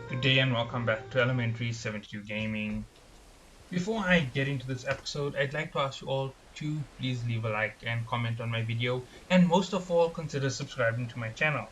Good day and welcome back to Elementary 72 Gaming. Before I get into this episode, I'd like to ask you all to please leave a like and comment on my video, and most of all, consider subscribing to my channel.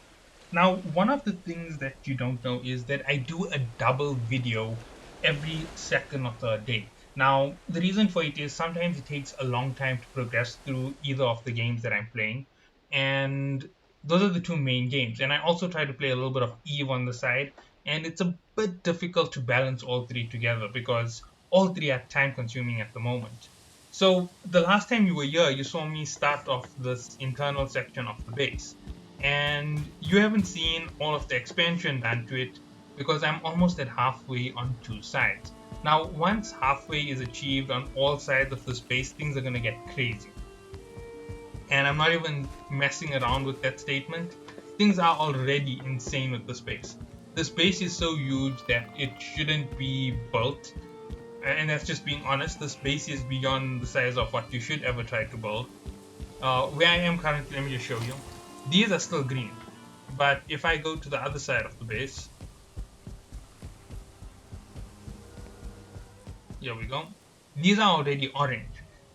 Now, one of the things that you don't know is that I do a double video every second or third day. Now, the reason for it is sometimes it takes a long time to progress through either of the games that I'm playing, and those are the two main games. And I also try to play a little bit of Eve on the side, and it's a bit difficult to balance all three together because all three are time consuming at the moment. So, the last time you were here, you saw me start off this internal section of the base, and you haven't seen all of the expansion done to it because I'm almost at halfway on two sides. Now, once halfway is achieved on all sides of the space, things are going to get crazy. And I'm not even messing around with that statement. Things are already insane with the space. The space is so huge that it shouldn't be built. And that's just being honest. The space is beyond the size of what you should ever try to build. Where I am currently, let me just show you. These are still green, but if I go to the other side of the base, here we go. These are already orange.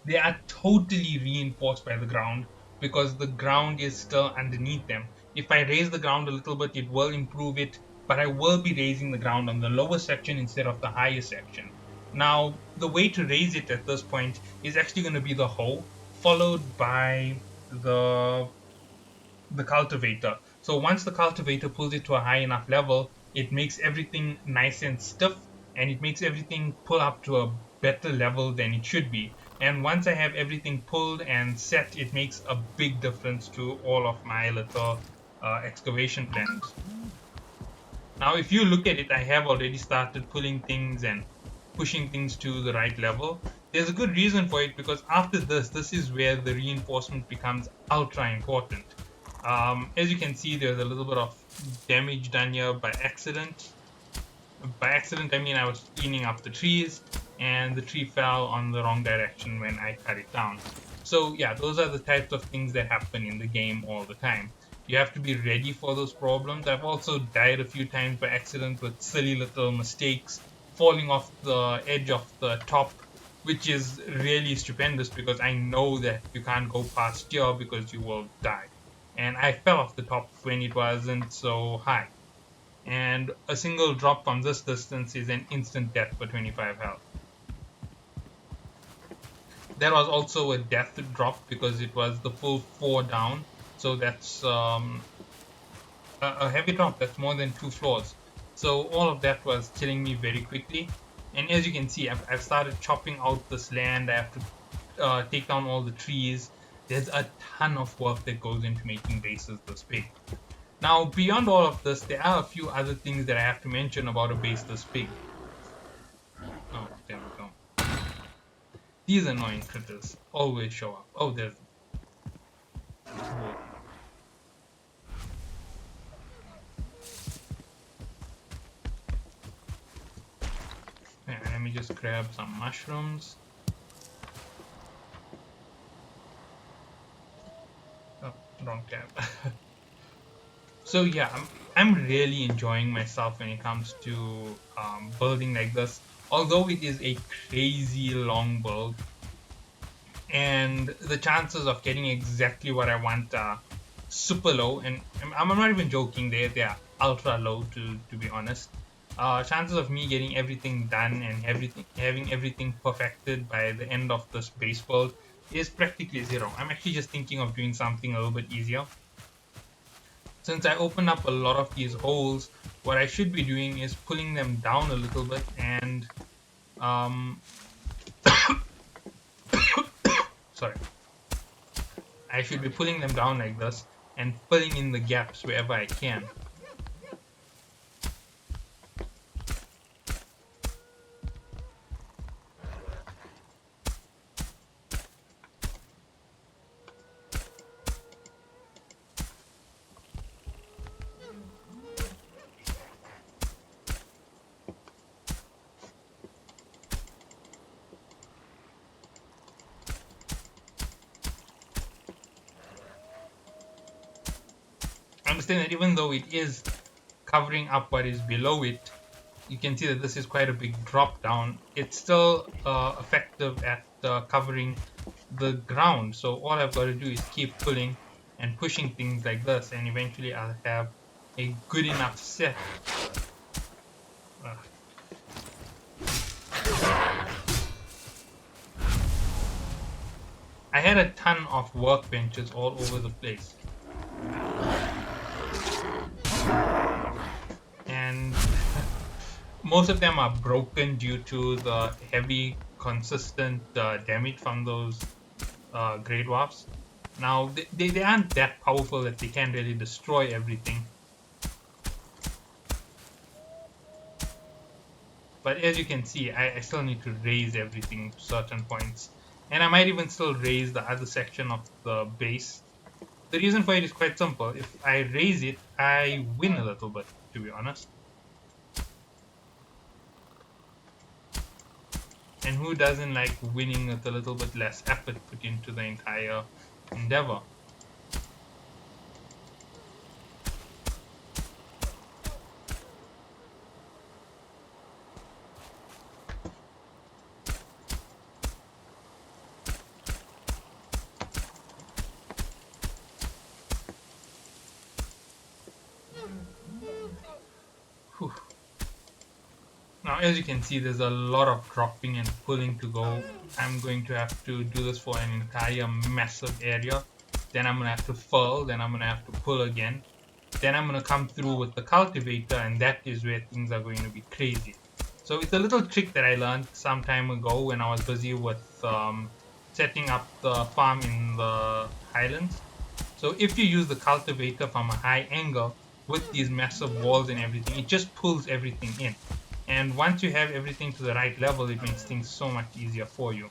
They are totally reinforced by the ground because the ground is still underneath them. If I raise the ground a little bit, it will improve it, but I will be raising the ground on the lower section instead of the higher section. Now, the way to raise it at this point is actually going to be the hoe, followed by the cultivator. So once the cultivator pulls it to a high enough level, it makes everything nice and stiff, and it makes everything pull up to a better level than it should be. And once I have everything pulled and set, it makes a big difference to all of my little excavation plans. Now, if you look at it, I have already started pulling things and pushing things to the right level. There's a good reason for it because after this is where the reinforcement becomes ultra important. As you can see, there's a little bit of damage done here by accident. By accident, I mean I was cleaning up the trees and the tree fell on the wrong direction when I cut it down. So yeah, those are the types of things that happen in the game all the time. You have to be ready for those problems. I've also died a few times by accident with silly little mistakes, falling off the edge of the top, which is really stupendous because I know that you can't go past here because you will die. And I fell off the top when it wasn't so high, and a single drop from this distance is an instant death for 25 health. There was also a death drop because it was the full 4 down, so that's a heavy drop. That's more than 2 floors. So all of that was killing me very quickly. And as you can see, I've started chopping out this land. I have to take down all the trees. There's a ton of work that goes into making bases this big. Now, beyond all of this, there are a few other things that I have to mention about a base this big. Oh, there we go. These annoying critters always show up. Oh, there's... Yeah, let me just grab some mushrooms. Oh, wrong tab. So yeah, I'm really enjoying myself when it comes to building like this. Although it is a crazy long build, and the chances of getting exactly what I want are super low, and I'm not even joking. They are ultra low to be honest. Chances of me getting everything done and having everything perfected by the end of this base build is practically zero. I'm actually just thinking of doing something a little bit easier. Since I opened up a lot of these holes, what I should be doing is pulling them down a little bit and sorry, I should be pulling them down like this and filling in the gaps wherever I can. Understand that even though it is covering up what is below it, You can see that this is quite a big drop down. It's still effective at covering the ground. So all I've got to do is keep pulling and pushing things like this, and eventually I'll have a good enough set. Uh, I had a ton of workbenches all over the place, and most of them are broken due to the heavy, consistent damage from those Grey Dwarfs. Now, they aren't that powerful that they can really destroy everything, but as you can see, I still need to raise everything to certain points, and I might even still raise the other section of the base. The reason for it is quite simple. If I raise it, I win a little bit, to be honest. And who doesn't like winning with a little bit less effort put into the entire endeavor? Whew. Now, as you can see, there's a lot of dropping and pulling to go. I'm going to have to do this for an entire massive area. Then I'm going to have to furl, then I'm going to have to pull again. Then I'm going to come through with the cultivator, and that is where things are going to be crazy. So it's a little trick that I learned some time ago when I was busy with setting up the farm in the highlands. So if you use the cultivator from a high angle with these massive walls and everything, it just pulls everything in. And once you have everything to the right level, it makes things so much easier for you.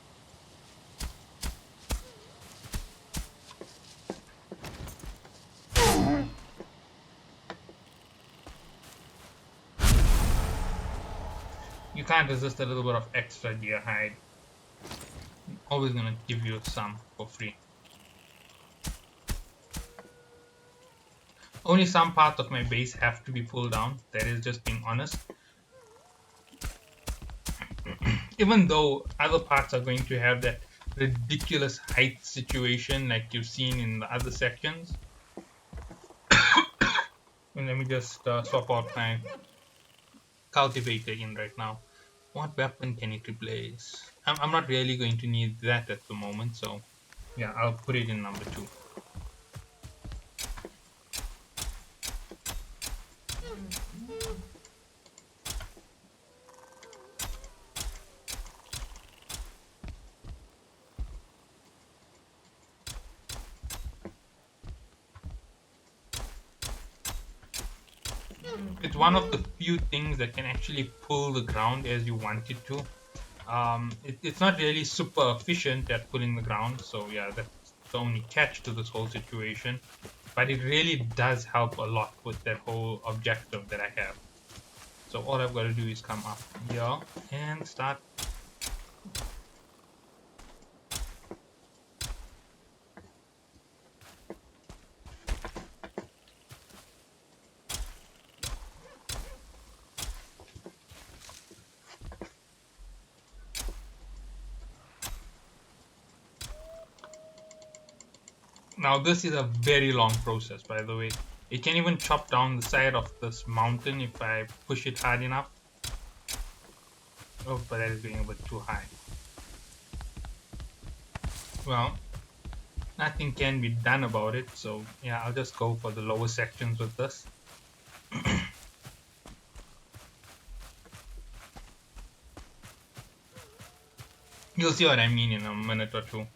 You can't resist a little bit of extra deer hide. I'm always gonna give you some for free. Only some parts of my base have to be pulled down. That is just being honest. Even though other parts are going to have that ridiculous height situation like you've seen in the other sections. And let me just swap out my cultivator in right now. What weapon can it replace? I'm not really going to need that at the moment, so yeah, I'll put it in number 2. It's one of the few things that can actually pull the ground as you want it to. It's not really super efficient at pulling the ground, so yeah, that's the only catch to this whole situation. But it really does help a lot with that whole objective that I have. So all I've got to do is come up here and start. Now this is a very long process, by the way. It can even chop down the side of this mountain if I push it hard enough. Oh, but that is going a bit too high. Well, nothing can be done about it, so yeah, I'll just go for the lower sections with this. You'll see what I mean in a minute or two.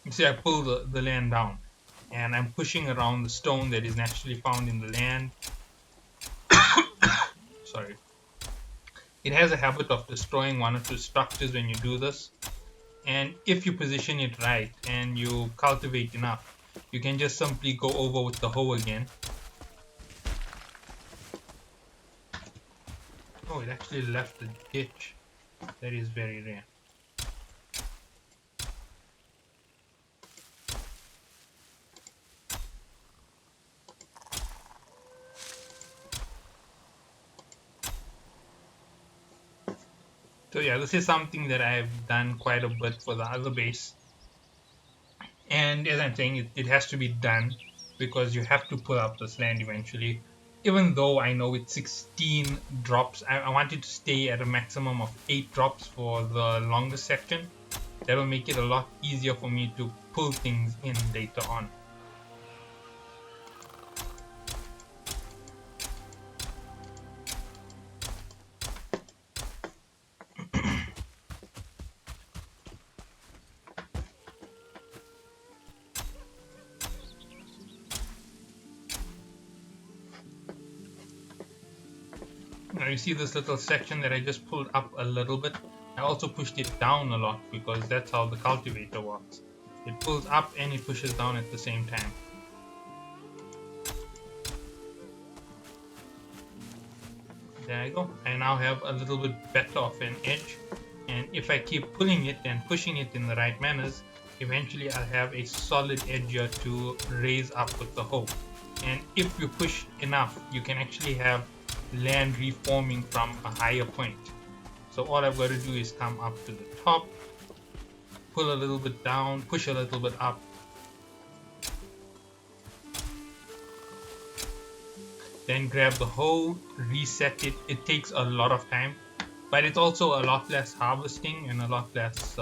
You see, I pull the land down, and I'm pushing around the stone that is naturally found in the land. Sorry. It has a habit of destroying one or two structures when you do this. And if you position it right and you cultivate enough, you can just simply go over with the hoe again. Oh, it actually left the ditch. That is very rare. So yeah, this is something that I've done quite a bit for the other base. And as I'm saying, it has to be done because you have to pull up this land eventually. Even though I know it's 16 drops, I wanted to stay at a maximum of 8 drops for the longest section. That will make it a lot easier for me to pull things in later on. Now you see this little section that I just pulled up a little bit. I also pushed it down a lot because that's how the cultivator works. It pulls up and it pushes down at the same time. There I go. I now have a little bit better of an edge, and if I keep pulling it and pushing it in the right manners, eventually I'll have a solid edge here to raise up with the hoe. And if you push enough, you can actually have land reforming from a higher point. So all I've got to do is come up to the top, pull a little bit down, push a little bit up, then grab the hoe, reset it. It takes a lot of time, but it's also a lot less harvesting and a lot less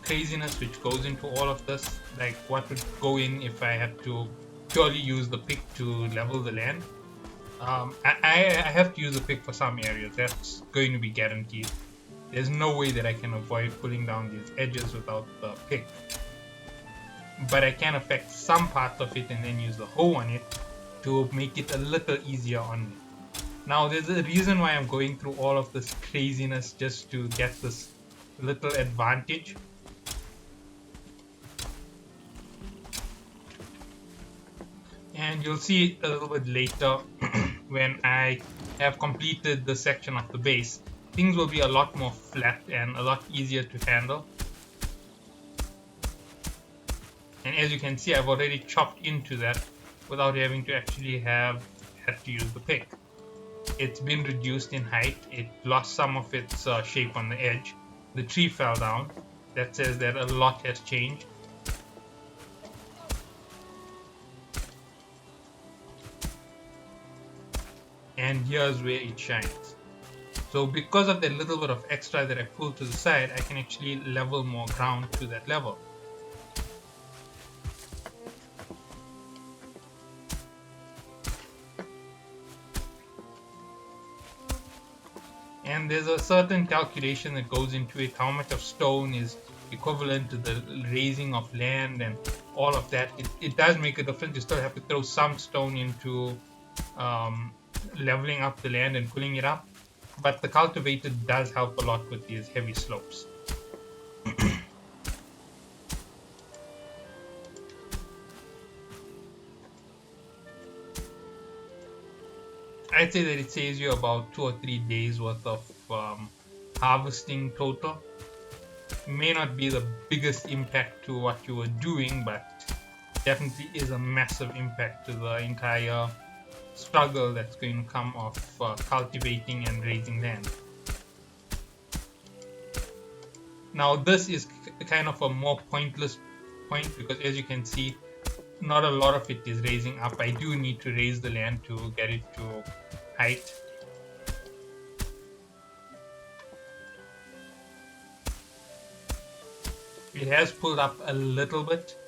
craziness which goes into all of this. Like what would go in if I had to purely use the pick to level the land. I have to use the pick for some areas. That's going to be guaranteed. There's no way that I can avoid pulling down these edges without the pick. But I can affect some parts of it and then use the hoe on it to make it a little easier on me. Now there's a reason why I'm going through all of this craziness just to get this little advantage. And you'll see a little bit later when I have completed the section of the base, things will be a lot more flat and a lot easier to handle. And as you can see, I've already chopped into that without having to actually have had to use the pick. It's been reduced in height. It lost some of its shape on the edge. The tree fell down. That says that a lot has changed. And here's where it shines. So because of that little bit of extra that I pulled to the side, I can actually level more ground to that level. And there's a certain calculation that goes into it. How much of stone is equivalent to the raising of land and all of that. It does make a difference. You still have to throw some stone into leveling up the land and pulling it up. But the cultivator does help a lot with these heavy slopes. I'd say that it saves you about 2 or 3 days worth of harvesting total. May not be the biggest impact to what you were doing, but definitely is a massive impact to the entire struggle that's going to come of cultivating and raising land. Now this is kind of a more pointless point because as you can see, not a lot of it is raising up. I do need to raise the land to get it to height. It has pulled up a little bit,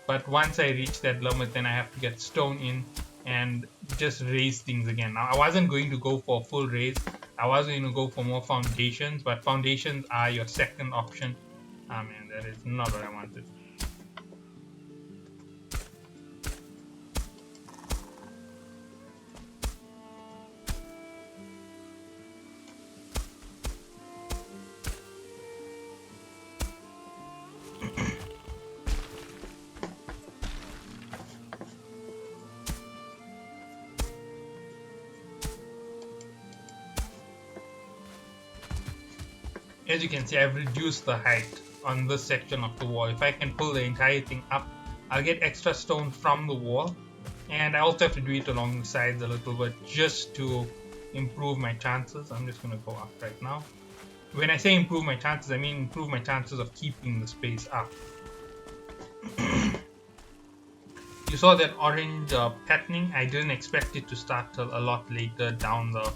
but once I reach that limit, then I have to get stone in and just raise things again. Now I wasn't going to go for a full raise. I was going to go for more foundations, but foundations are your second option. Ah man, that is not what I wanted. As you can see, I've reduced the height on this section of the wall. If I can pull the entire thing up, I'll get extra stone from the wall, and I also have to do it along the sides a little bit just to improve my chances. I'm just going to go up right now. When I say improve my chances, I mean improve my chances of keeping the space up. You saw that orange patterning. I didn't expect it to start till a lot later down the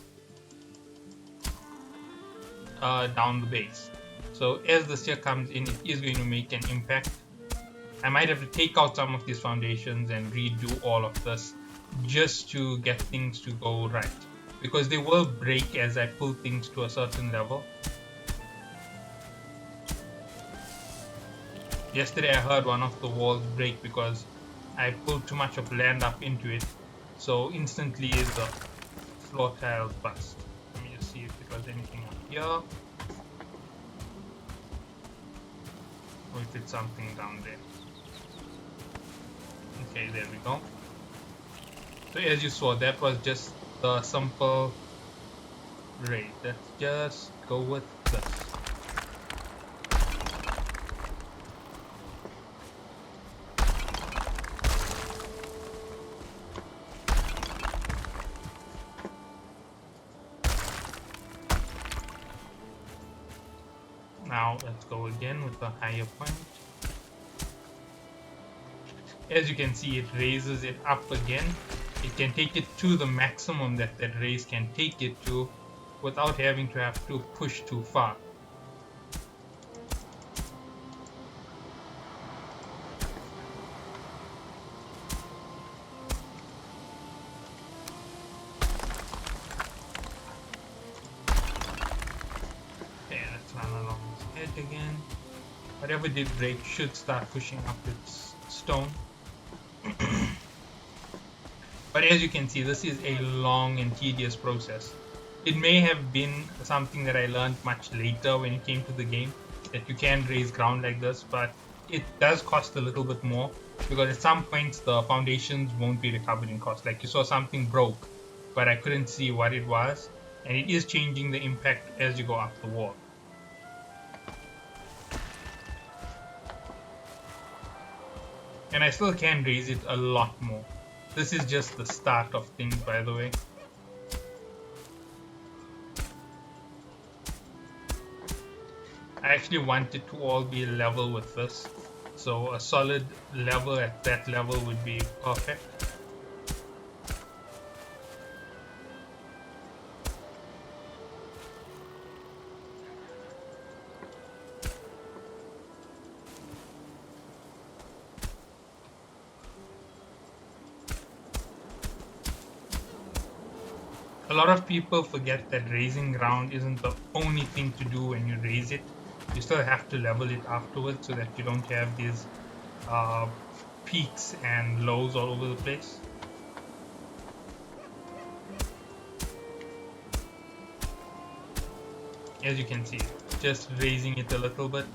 base. So as the stair comes in, it is going to make an impact. I might have to take out some of these foundations and redo all of this just to get things to go right, because they will break as I pull things to a certain level. Yesterday I heard one of the walls break because I pulled too much of land up into it, so instantly the floor tiles bust. Let me just see if there was anything up here, or if it's something down there. Okay, there we go. So as you saw, that was just the simple raid. Let's just go with this. Now let's go again with the higher point. As you can see, it raises it up again. It can take it to the maximum that raise can take it to without having to have to push too far. Okay, let's run along this edge again. Whatever did break should start pushing up its stone. But as you can see, this is a long and tedious process. It may have been something that I learned much later when it came to the game, that you can raise ground like this, but it does cost a little bit more, because at some points the foundations won't be recovered in cost. Like you saw something broke, but I couldn't see what it was, and it is changing the impact as you go up the wall. And I still can raise it a lot more. This is just the start of things, by the way. I actually want it to all be level with this, so a solid level at that level would be perfect. A lot of people forget that raising ground isn't the only thing to do when you raise it. You still have to level it afterwards so that you don't have these peaks and lows all over the place. As you can see, just raising it a little bit.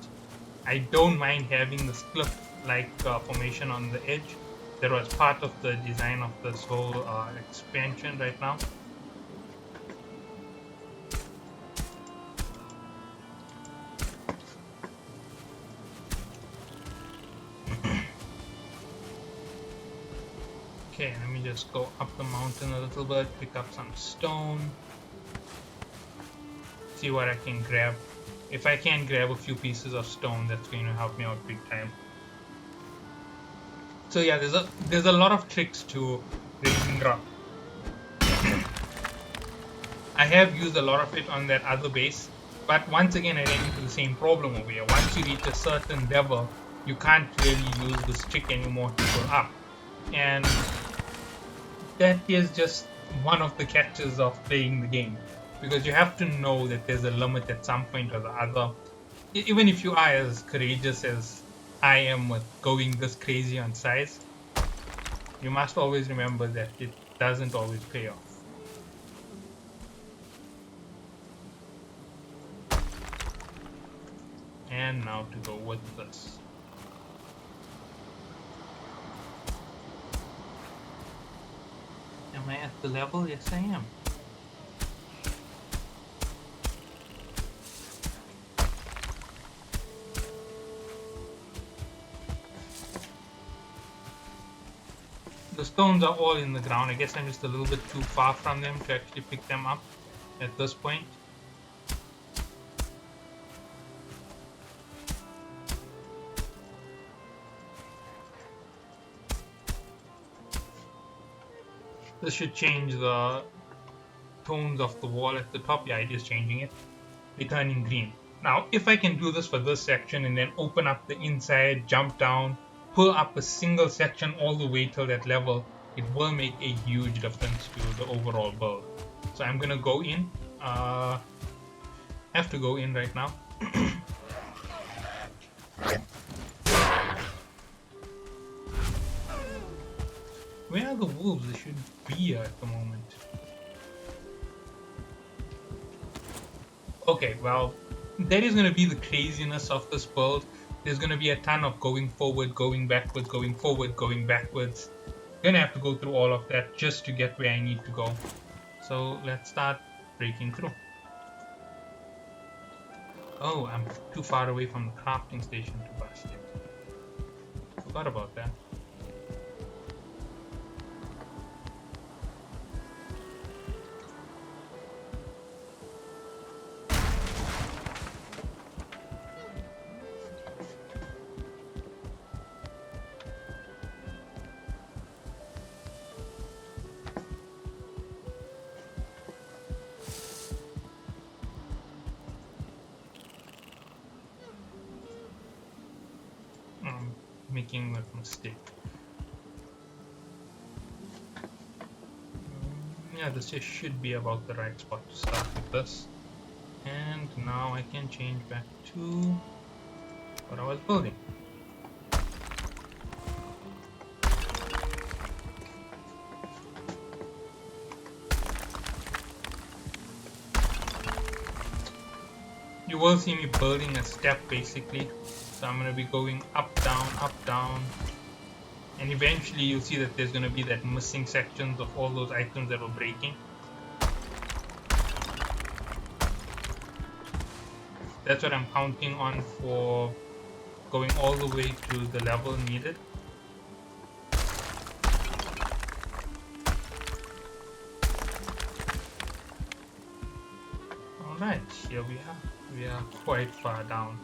I don't mind having this cliff-like formation on the edge. That was part of the design of this whole expansion right now. Okay, let me just go up the mountain a little bit, pick up some stone, see what I can grab. If I can grab a few pieces of stone, that's going to help me out big time. So yeah, there's a lot of tricks to raising ground. I have used a lot of it on that other base, but once again I ran into the same problem over here. Once you reach a certain level, you can't really use this trick anymore to go up. And that is just one of the catches of playing the game, because you have to know that there's a limit at some point or the other. Even if you are as courageous as I am with going this crazy on size, you must always remember that it doesn't always pay off. And now to go with this. Am I at the level? Yes, I am. The stones are all in the ground. I guess I'm just a little bit too far from them to actually pick them up at this point. This should change the tones of the wall at the top. Yeah, it is changing it. They're turning green. Now, if I can do this for this section and then open up the inside, jump down, pull up a single section all the way till that level, it will make a huge difference to the overall build. So I'm gonna go in. Have to go in right now. Where are the wolves? They should be here at the moment. Okay, well, that is going to be the craziness of this build. There's going to be a ton of going forward, going backwards, going forward, going backwards. Gonna have to go through all of that just to get where I need to go. So let's start breaking through. Oh, I'm too far away from the crafting station to bust it. Forgot about that. Making that mistake. Yeah, this just should be about the right spot to start with this. And now I can change back to what I was building. You will see me building a step basically. So I'm going to be going up, down, and eventually you'll see that there's going to be that missing sections of all those items that were breaking. That's what I'm counting on for going all the way to the level needed. Alright, here we are. We are quite far down.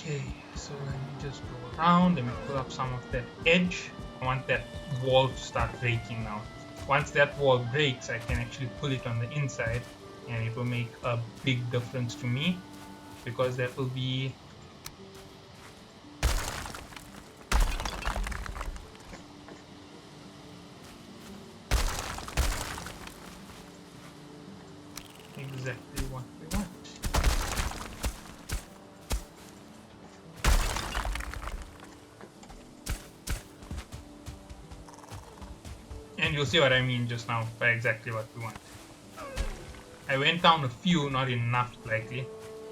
Okay, so let me just go around, let me pull up some of that edge. I want that wall to start breaking now. Once that wall breaks, I can actually pull it on the inside and it will make a big difference to me because that will be exactly what we want. And you'll see what I mean just now by exactly what we want. I went down a few, not enough likely,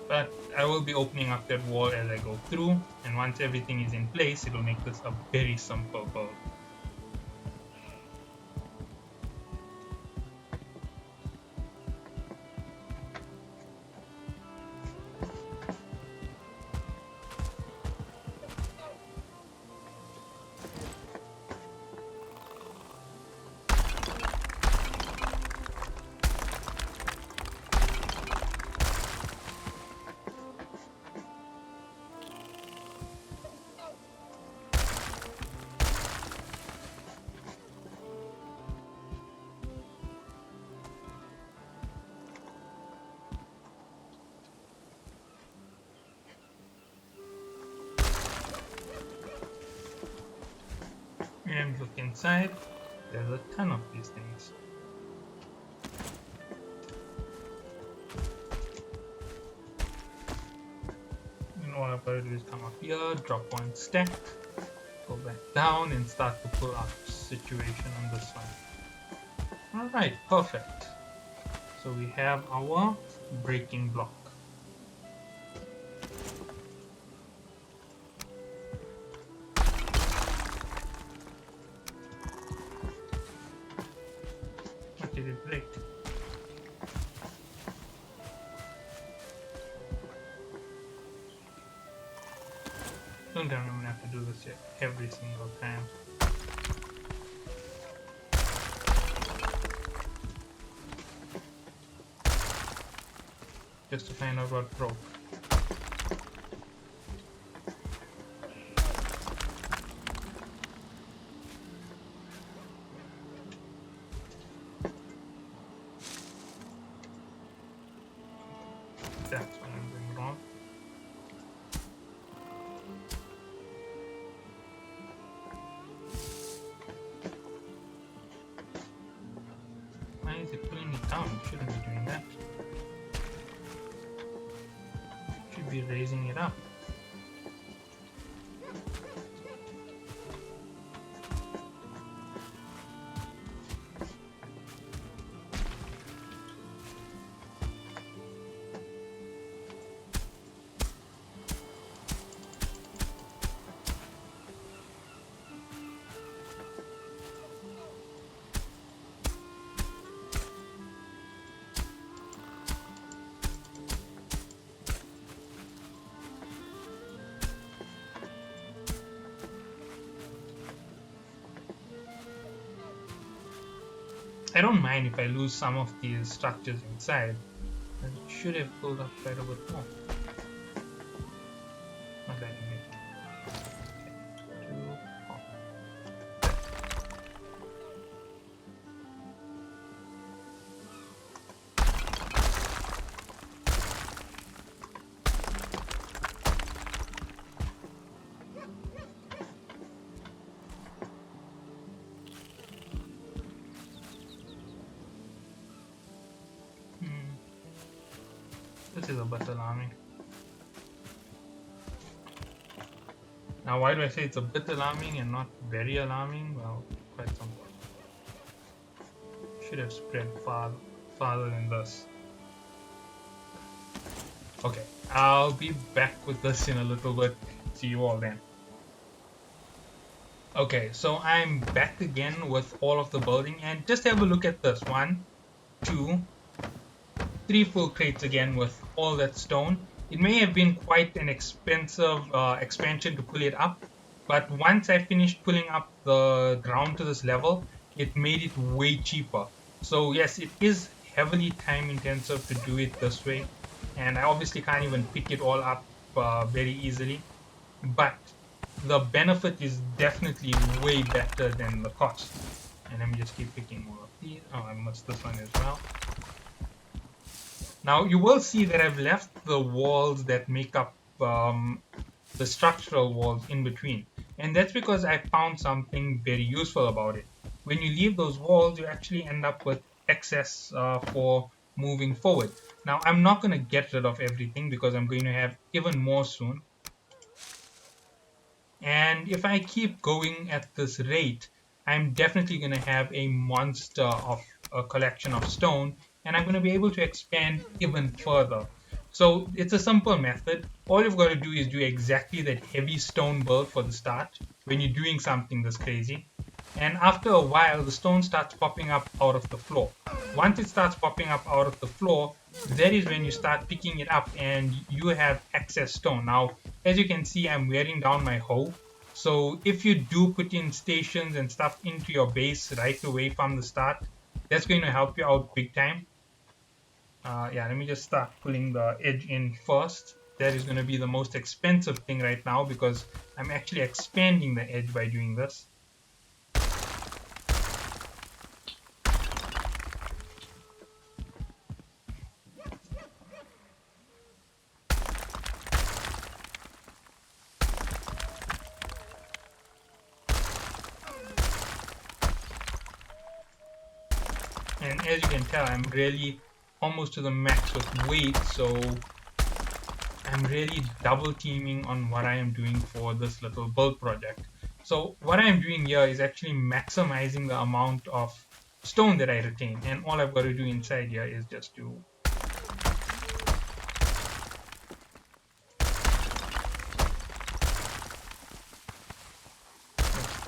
but I will be opening up that wall as I go through, and once everything is in place, it will make this a very simple build. And look inside, there's a ton of these things. And all I've got to do is come up here, drop one stack, go back down and start to pull up situation on this one. Alright, perfect. So we have our breaking block. Don't tell me I'm gonna have to do this every single time. Just to find out what broke. That's what I'm doing wrong. Why is it pulling it down? It shouldn't be doing that. It should be raising it up. I don't mind if I lose some of these structures inside. It should have pulled up quite a bit more. Not that This is a bit alarming. Now, why do I say it's a bit alarming and not very alarming? Well, quite simple. Should have spread farther than this. Okay, I'll be back with this in a little bit. See you all then. Okay, so I'm back again with all of the building, and just have a look at this. 1, 2, 3 full crates again with all that stone. It may have been quite an expensive expansion to pull it up, but once I finished pulling up the ground to this level, it made it way cheaper. So yes, it is heavily time intensive to do it this way, and I obviously can't even pick it all up very easily, but the benefit is definitely way better than the cost. And let me just keep picking more of these. Oh, I missed this one as well. Now you will see that I've left the walls that make up the structural walls in between, and that's because I found something very useful about it. When you leave those walls, you actually end up with excess for moving forward. Now I'm not going to get rid of everything because I'm going to have even more soon, and if I keep going at this rate, I'm definitely going to have a monster of a collection of stone, and I'm going to be able to expand even further. So it's a simple method. All you've got to do is do exactly that heavy stone build for the start when you're doing something this crazy. And after a while, the stone starts popping up out of the floor. Once it starts popping up out of the floor, that is when you start picking it up and you have excess stone. Now, as you can see, I'm wearing down my hoe. So if you do put in stations and stuff into your base right away from the start, that's going to help you out big time. Yeah, let me just start pulling the edge in first. That is going to be the most expensive thing right now because I'm actually expanding the edge by doing this. And as you can tell, I'm really almost to the max with weight, so I'm really double teaming on what I am doing for this little build project. So what I'm doing here is actually maximizing the amount of stone that I retain, and all I've got to do inside here is just to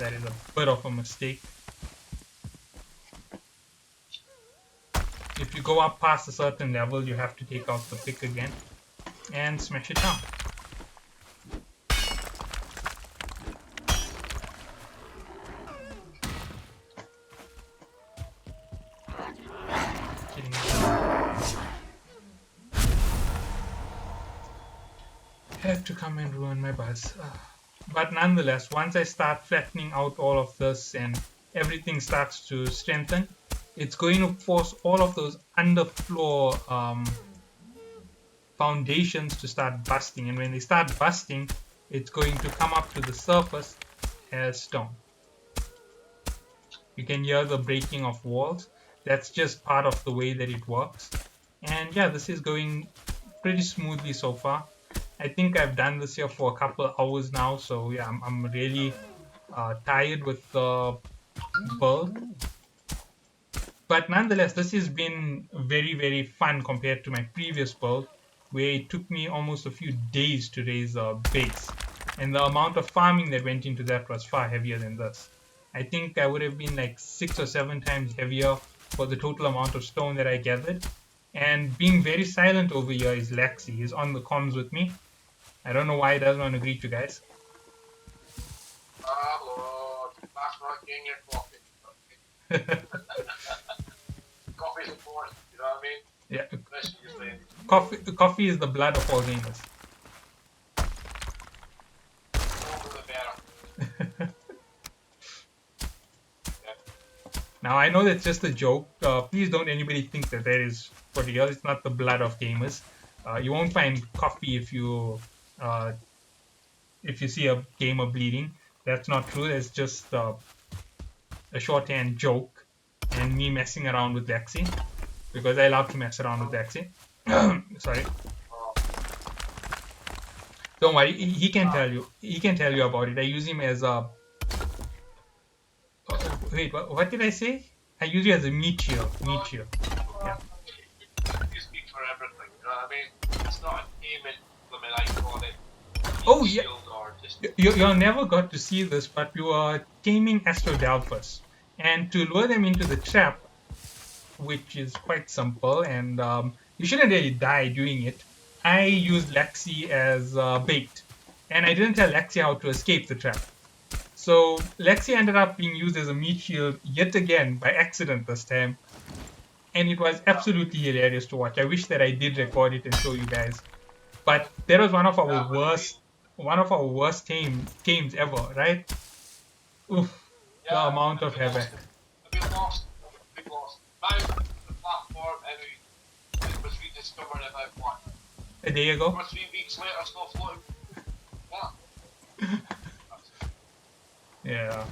that is a bit of a mistake. If you go up past a certain level, you have to take out the pick again and smash it down. had to come and ruin my buzz. But nonetheless, once I start flattening out all of this and everything starts to strengthen, it's going to force all of those underfloor foundations to start busting. And when they start busting, it's going to come up to the surface as stone. You can hear the breaking of walls. That's just part of the way that it works. And yeah, this is going pretty smoothly so far. I think I've done this here for a couple of hours now, so yeah, I'm really tired with the build. But nonetheless, this has been very, very fun compared to my previous build, where it took me almost a few days to raise a base. And the amount of farming that went into that was far heavier than this. I think I would have been like 6 or 7 times heavier for the total amount of stone that I gathered. And being very silent over here is Lexi. He's on the comms with me. I don't know why he doesn't want to greet you guys. Hello, that's not getting your coffee. Coffee's important, you know what I mean? Yeah. Coffee is the blood of all gamers. Over the better. Now, I know that's just a joke. Please don't anybody think that is for real. It's not the blood of gamers. You won't find coffee if you see a gamer bleeding. That's not true. That's just a shorthand joke and me messing around with Lexi because I love to mess around with Lexi. Sorry. Don't worry. He can tell you. He can tell you about it. I use him as a. Wait, what did I say? I use you as a meat shield. Meat shield. Yeah. You speak for everything, you know what I mean? It's not a gaming iconic. Oh yeah. You never got to see this, but we were taming Astrodelphus, and to lure them into the trap, which is quite simple, and you shouldn't really die doing it. I used Lexi as bait, and I didn't tell Lexi how to escape the trap. So Lexi ended up being used as a meat shield yet again by accident this time, and it was absolutely hilarious to watch. I wish that I did record it and show you guys, but that was one of our worst tames ever, right? Oof, the amount of havoc. We lost. Now the platform and was rediscovered about what? A day ago. 2 or 3 weeks later, still floating. What? Yeah.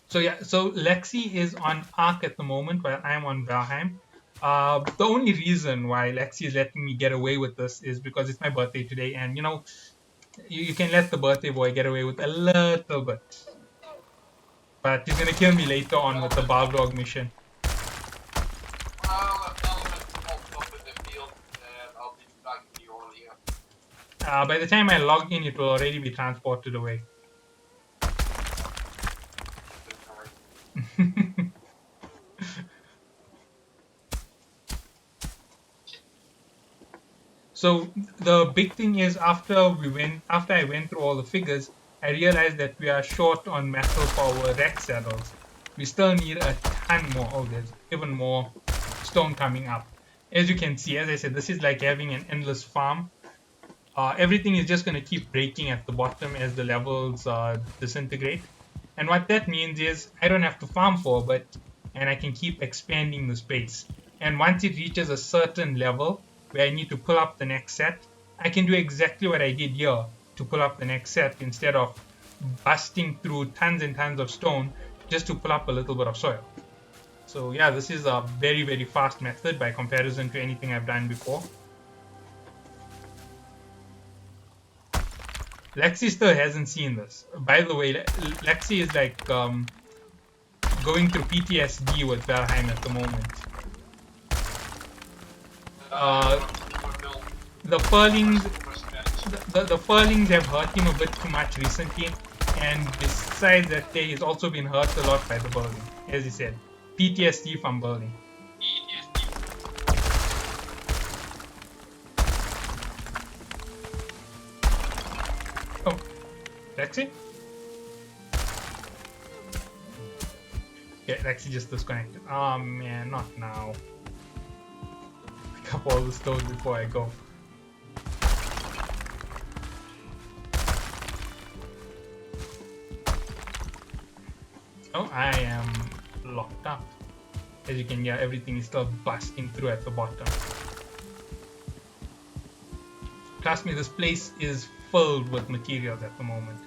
So yeah, so Lexi is on Ark at the moment while I'm on Valheim. The only reason why Lexi is letting me get away with this is because it's my birthday today, and you know, you can let the birthday boy get away with a little bit. But he's gonna kill me later on with the Balrog mission. By the time I log in, it will already be transported away. So the big thing is after I went through all the figures, I realized that we are short on metal power Rex saddles. We still need a ton more. Oh, there's even more stone coming up. As you can see, as I said, this is like having an endless farm. Everything is just going to keep breaking at the bottom as the levels disintegrate. And what that means is I don't have to farm for a bit, and I can keep expanding the space. And once it reaches a certain level where I need to pull up the next set, I can do exactly what I did here to pull up the next set instead of busting through tons and tons of stone just to pull up a little bit of soil. So yeah, this is a very, very fast method by comparison to anything I've done before. Lexi still hasn't seen this. By the way, Lexi is like going through PTSD with Valheim at the moment. The furlings have hurt him a bit too much recently, and besides that, he's also been hurt a lot by the building, as he said. PTSD from building. Lexi? Okay, Lexi just disconnected. Oh man, not now. Pick up all the stones before I go. Oh, I am locked up. As you can hear, everything is still busting through at the bottom. Trust me, this place is filled with materials at the moment.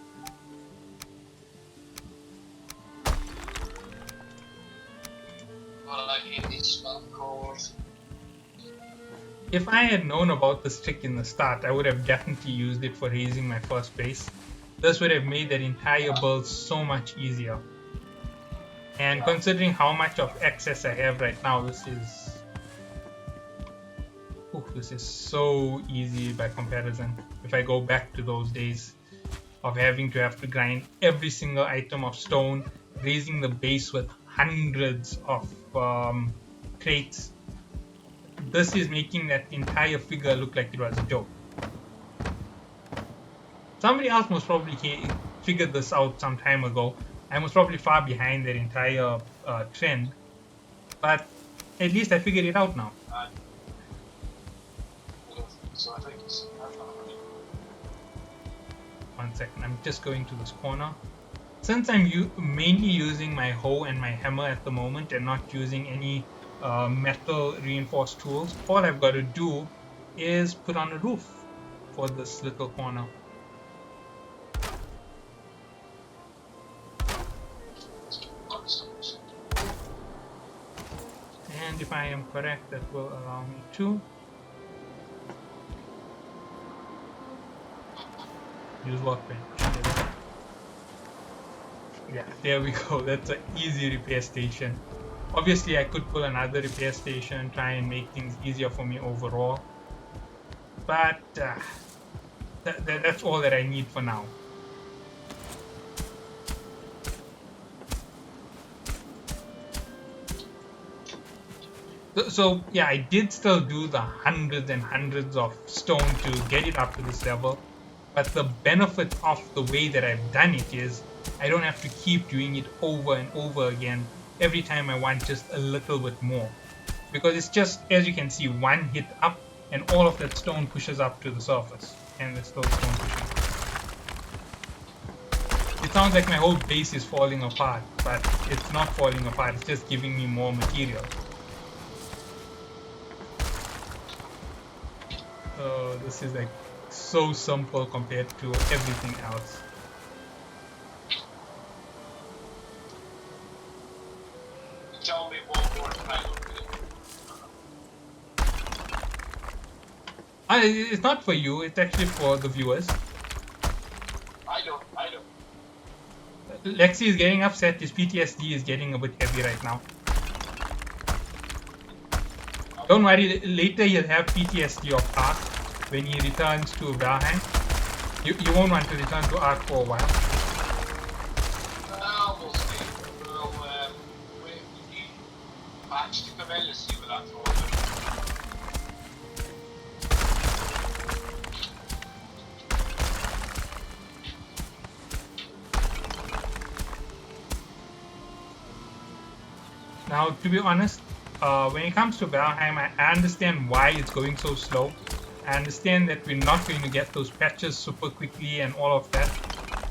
Well, I hate these spam calls. If I had known about this trick in the start, I would have definitely used it for raising my first base. This would have made that entire build so much easier. And considering how much of excess I have right now, this is so easy by comparison. If I go back to those days of having to have to grind every single item of stone, raising the base with hundreds of crates, this is making that entire figure look like it was a joke. Somebody else most probably figured this out some time ago. I was probably far behind their entire trend, but at least I figured it out now. So I think it's. 1 second, I'm just going to this corner. Since I'm mainly using my hoe and my hammer at the moment and not using any metal reinforced tools, all I've got to do is put on a roof for this little corner. And if I am correct, that will allow me to use workbench. Yeah, there we go. That's an easy repair station. Obviously, I could pull another repair station, try and make things easier for me overall. But that's all that I need for now. So yeah, I did still do the hundreds and hundreds of stone to get it up to this level. But the benefit of the way that I've done it is I don't have to keep doing it over and over again every time I want just a little bit more. Because it's just, as you can see, one hit up and all of that stone pushes up to the surface. And there's still stone pushing. It sounds like my whole base is falling apart, but it's not falling apart, it's just giving me more material. This is like so simple compared to everything else. Tell me one more time. It's not for you, it's actually for the viewers. I know. Lexi is getting upset, his PTSD is getting a bit heavy right now. Don't worry, later he'll have PTSD of Ark when he returns to Valheim. You won't want to return to Ark for a while. We'll see. We'll wait for the patch to come in and see what that's all about. Now, to be honest, when it comes to Valheim, I understand why it's going so slow. I understand that we're not going to get those patches super quickly and all of that.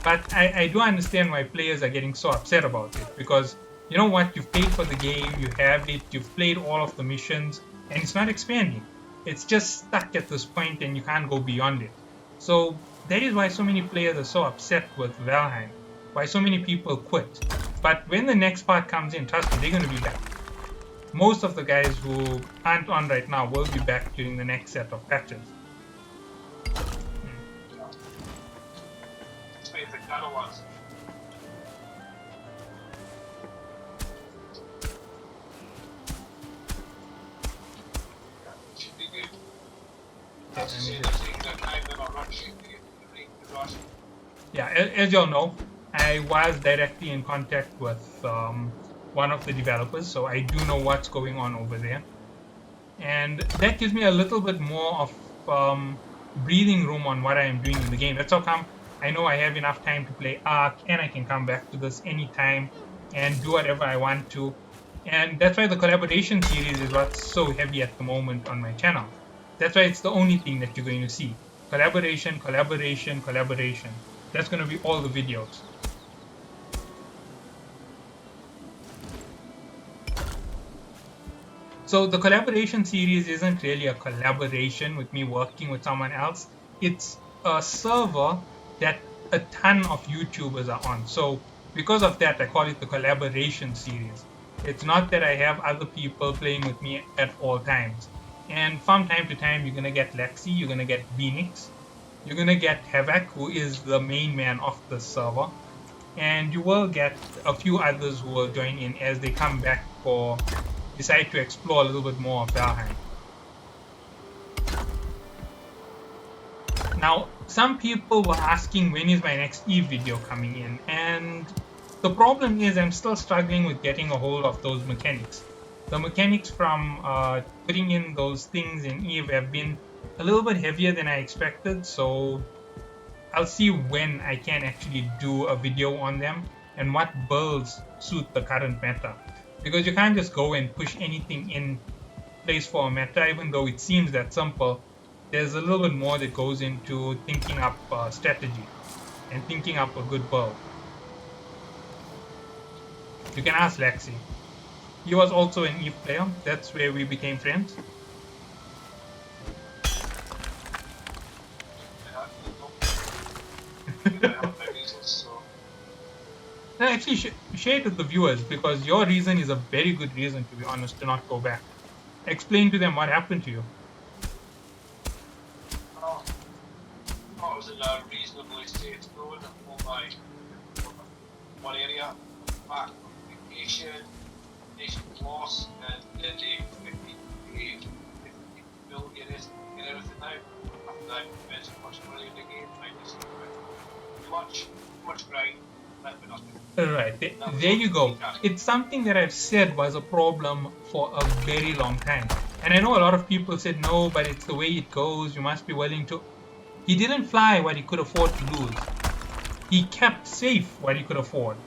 But I do understand why players are getting so upset about it. Because, you know what, you've paid for the game, you have it, you've played all of the missions, and it's not expanding. It's just stuck at this point and you can't go beyond it. So that is why so many players are so upset with Valheim. Why so many people quit. But when the next part comes in, trust me, they're going to be back. Most of the guys who aren't on right now will be back during the next set of patches. Yeah, as you all know, I was directly in contact with one of the developers, so I do know what's going on over there. And that gives me a little bit more of breathing room on what I am doing in the game. That's how come I know I have enough time to play Ark, and I can come back to this anytime and do whatever I want to. And that's why the collaboration series is what's so heavy at the moment on my channel. That's why it's the only thing that you're going to see. Collaboration, collaboration, collaboration. That's going to be all the videos. So the collaboration series isn't really a collaboration with me working with someone else. It's a server that a ton of YouTubers are on. So because of that, I call it the collaboration series. It's not that I have other people playing with me at all times. And from time to time, you're gonna get Lexi, you're gonna get Phoenix, you're gonna get Havoc, who is the main man of the server, and you will get a few others who will join in as they come back for decide to explore a little bit more of Valheim. Now, some people were asking when is my next Eve video coming in, and the problem is I'm still struggling with getting a hold of those mechanics. The mechanics from putting in those things in Eve have been a little bit heavier than I expected, so I'll see when I can actually do a video on them and what builds suit the current meta. Because you can't just go and push anything in place for a meta, even though it seems that simple. There's a little bit more that goes into thinking up strategy and thinking up a good build. You can ask Lexi. He was also an Eve player. That's where we became friends. I have my reasons, so No, actually, share it with the viewers because your reason is a very good reason, to be honest, to not go back. Explain to them what happened to you. oh, I was in a reasonably safe zone for my one area, back from vacation, nation was lost, and then they build get everything out. After that, invested much money in the game, I just too much grind, left with nothing. Right, That was there all you the go. task. It's something that I've said was a problem for a very long time. And I know a lot of people said, no, but it's the way it goes. You must be willing to. He didn't fly what he could afford to lose. He kept safe what he could afford,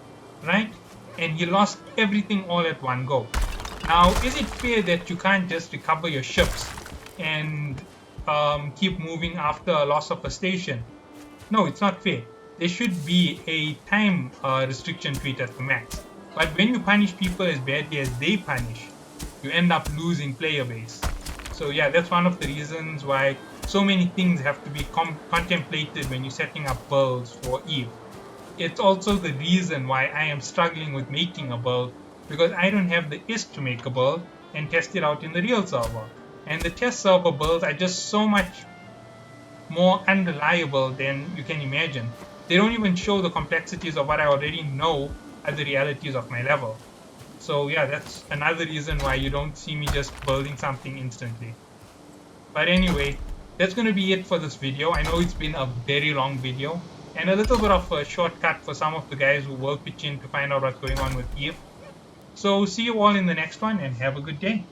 right? And he lost everything all at one go. Now, is it fair that you can't just recover your ships and keep moving after a loss of a station? No, it's not fair. There should be a time restriction to it at the max. But when you punish people as badly as they punish, you end up losing player base. So yeah, that's one of the reasons why so many things have to be contemplated when you're setting up builds for Eve. It's also the reason why I am struggling with making a build because I don't have the ISK to make a build and test it out in the real server. And the test server builds are just so much more unreliable than you can imagine. They don't even show the complexities of what I already know are the realities of my level. So yeah, that's another reason why you don't see me just building something instantly. But anyway, that's going to be it for this video. I know it's been a very long video and a little bit of a shortcut for some of the guys who will pitch in to find out what's going on with Eve. So see you all in the next one and have a good day.